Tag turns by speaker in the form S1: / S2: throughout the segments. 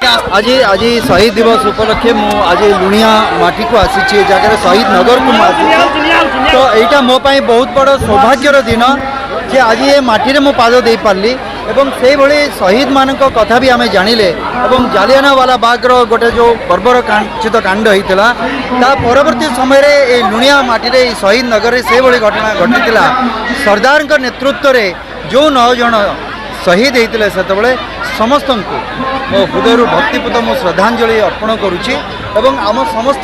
S1: आज आज शहीद दिवस उपलक्षे मु आज लुणिया माटी को आसी जगह शहीद नगर को तो यहाँ मो बहुत बड़ सौभाग्यर दिन जे आज ये माटी मु पाद दे पार्ली एवं से भली शहीद मान कथा भी आम जानिले एवं जालियानवाला बागर गोटे जो बर्बरचित कांड होता ता परवर्ती समय लुणिया माटी शहीद नगर से भली घटना घटी सरदार नेतृत्व में जो 9 जन शहीद होते से समस्त को हृदय भक्तिपूत मु श्रद्धांजलि अर्पण करुच्ची एवं आम समस्त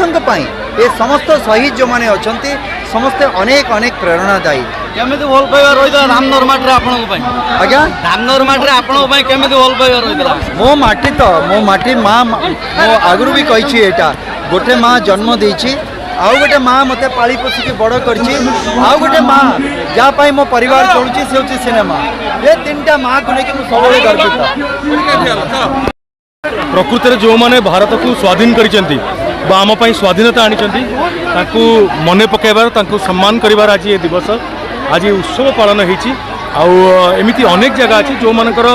S1: ये समस्त शहीद जो मैंने अच्छा समस्ते अनेक अनेक प्रेरणादायी
S2: केमी भल पाइबा रही धामनगर माटी
S1: आज्ञा
S2: धामनगर माटी आपमी भल पाइबा रही
S1: मो माटी तो मो माटी माँ मो आगु भी कही यहाँ गोटे माँ जन्म देती आउ गोटे माँ मत पाली पोषिकी बड़ कर गोटे माँ जहाँ मो परिवार चलुची से हूँ सिनेमा ये 3टा माँ को लेकिन सब गर्वित
S3: प्रकृति में जो मैंने भारत को स्वाधीन करिसेंती आम स्वाधीनता आनी मन पकड़ सम्मान कर आज ये दिवस आज उत्सव पालन होती अनेक जगह अच्छी जो मानकर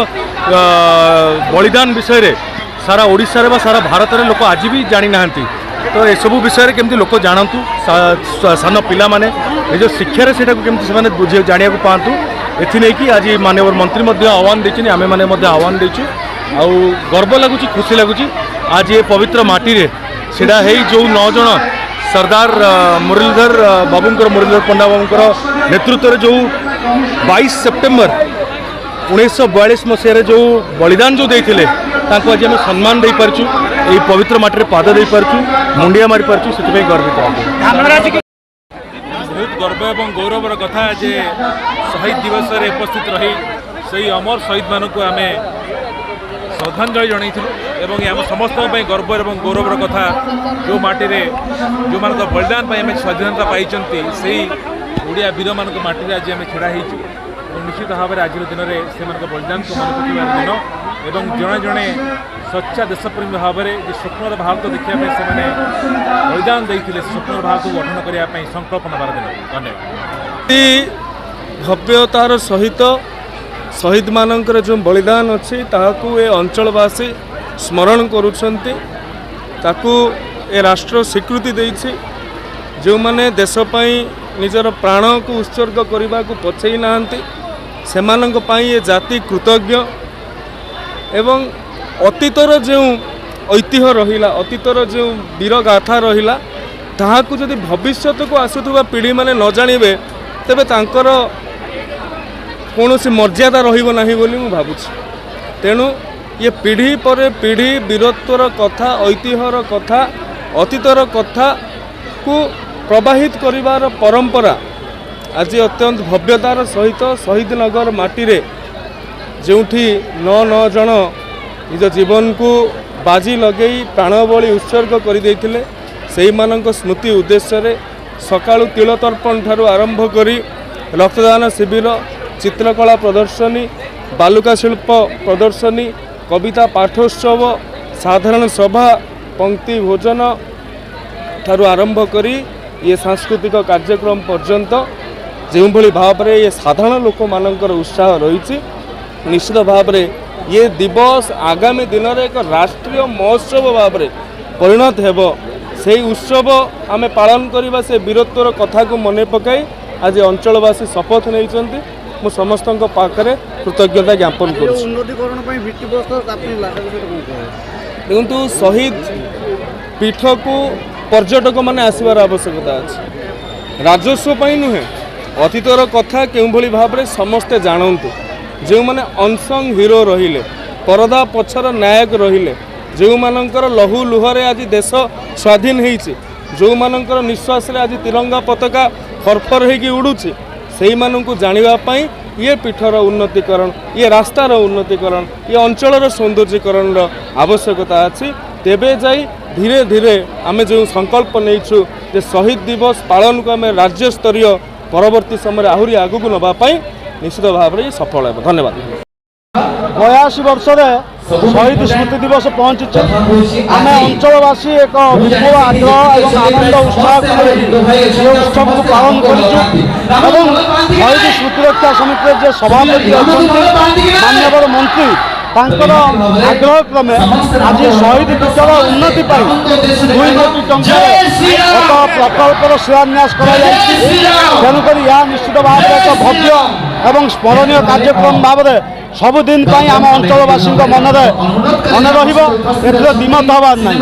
S3: बलिदान विषय सारा ओडिशा रे सारा भारत में लोक आज भी जानी ना तो ये सब विषय केमती लोक जानतु सान पिला माने निज शिक्षा से केमती बुझे जाना पातु एथि आज माननीय मंत्री आह्वान देछन आमे माने आह्वान देछु आ गर्व लगुच खुशी लगुच आज ये पवित्र माटी रे सेडा है जो 9 जन सरदार मुरलीधर बाबूंकर मुरलीधर पंडा बाबूंकर नेतृत्व में जो 22 सेप्टेम्बर 1942 मसीह जो बलिदान जो देते आज आम सम्मान दे पारचु ये पवित्र माटी पाद दे पारचु मुंडिया मारी पारचु से गर्वित बहुत गर्व और गौरवर कथा जे शहीद दिवस रे उपस्थित रही सही अमर शहीद मान को आम श्रद्धांजलि जनईलु आम समस्त गर्व और गौरवर कथा जो माटी रे जो मान बलिदान आम स्वाधीनता पाई से ओडिया वीर मान माटी आज आम छड़ा हो निश्चित भाव में आज दिन में से बलिदान को मन पकार दिन एवं जड़े जड़े सच्चा देशप्रेमी भाव में स्वप्नर भारत देखापी से बलिदान देते स्वप्नर भारत को गठन करने संकल्प नबार दिन धन्यवाद
S4: भव्यतार सहित शहीद मानकर जो बलिदान अच्छी ताकू ए अंचलवासी स्मरण करुछंती ताकू ए राष्ट्र स्वीकृति देछि जो माने देशपाई निजर प्राण को उत्सर्ग करने को पछई नाहंती सेमानंक पाई ये जाति कृतज्ञ एवं अतीतर जो ऐतिह्य रहिला अतीतर जो वीर गाथा रहिला ताहाकू जदि भविष्य को आसुवा पीढ़ी माने न जानिबे तेबे तांकर कौनसी मर्यादा रहिबो नाही बोली मु भाबुछि तेणु ये पीढ़ी पर पीढ़ी वीरत्वर कथा ऐतिह्यर कथा अतीतर कथा को प्रवाहित करिवार परंपरा आज अत्यंत भव्यतार सहित शहीद नगर माटी रे जोठी 9 जन निज जीवन को बाजी लगे प्राणबली उत्सर्ग कर देथिले सेही मानक स्मृति उद्देश्य रे सकाळु तिल तर्पण ठारू आरंभ करी रक्तदान शिविर चित्रकला प्रदर्शनी बालुका शिल्प प्रदर्शनी कविता पाठोत्सव साधारण सभा पंक्ति भोजन ठारू आरंभ करी ये सांस्कृतिक कार्यक्रम पर्यंत जो भली भाव में ये साधारण लोक मानकर उत्साह रही निश्चित भाव में ये दिवस आगामी दिन में एक राष्ट्रीय महोत्सव भाव में परिणत हेब से उत्सव आम पालन करवा से वीरत्वर कथा को मन पकाई आज अंचलवासी शपथ नहीं मु समस्त पाखे कृतज्ञता ज्ञापन कर देखु शहीद पीठ को पर्यटक मैंने आसबार आवश्यकता अच्छे राजस्व नुहे अतीतर कथा के भाव में समस्ते जानतु जो मैंने अनसंग हीरो रहिले परदा पछर नायक रहिले जो मानकर लहू लुहरे आज देश स्वाधीन होइछि जो मानकर निश्वास रे आज तिरंगा पताका फरफर होगी उड़ुछि सेही मानकु जानिबा पई ये पीठर उन्नतीकरण ये रास्तार उन्नतीकरण ये अंचलर सौंदर्यीकरण आवश्यकता अच्छी तेबे जाई धीरे धीरे आमे जो संकल्प नहींछु जे शहीद दिवस पालन को आम राज्य स्तरीय परवर्ती समय आहरी आगू नापी निश्चित भाव में सफल है। धन्यवाद।
S5: 82 वर्ष शहीद स्मृति दिवस पहुंची आम अंचलवासी एक विपुल आग्रह और आनंद उत्साह उत्सव को पालन कर शहीद स्मृति रक्षा समिति सभापति माननीय मंत्री ତାଙ୍କର ଆଗ୍ରହ କ୍ରମେ ଆଜି ଶହୀଦ ଦ୍ୱୀପର ଉନ୍ନତି ପାଇଁ 2 କୋଟି ଟଙ୍କାରେ ଏକ ପ୍ରକଳ୍ପର ଶିଳାନ୍ୟାସ କରାଯାଇଛି। ତେଣୁକରି ଏହା ନିଶ୍ଚିତ ଭାବରେ ଏକ ଭବ୍ୟ ଏବଂ ସ୍ମରଣୀୟ କାର୍ଯ୍ୟକ୍ରମ ଭାବରେ ସବୁଦିନ ପାଇଁ ଆମ ଅଞ୍ଚଳବାସୀଙ୍କ ମନରେ ମନେ ରହିବ। ଏଥିରେ ଦ୍ୱିମତ ହେବାର ନାହିଁ।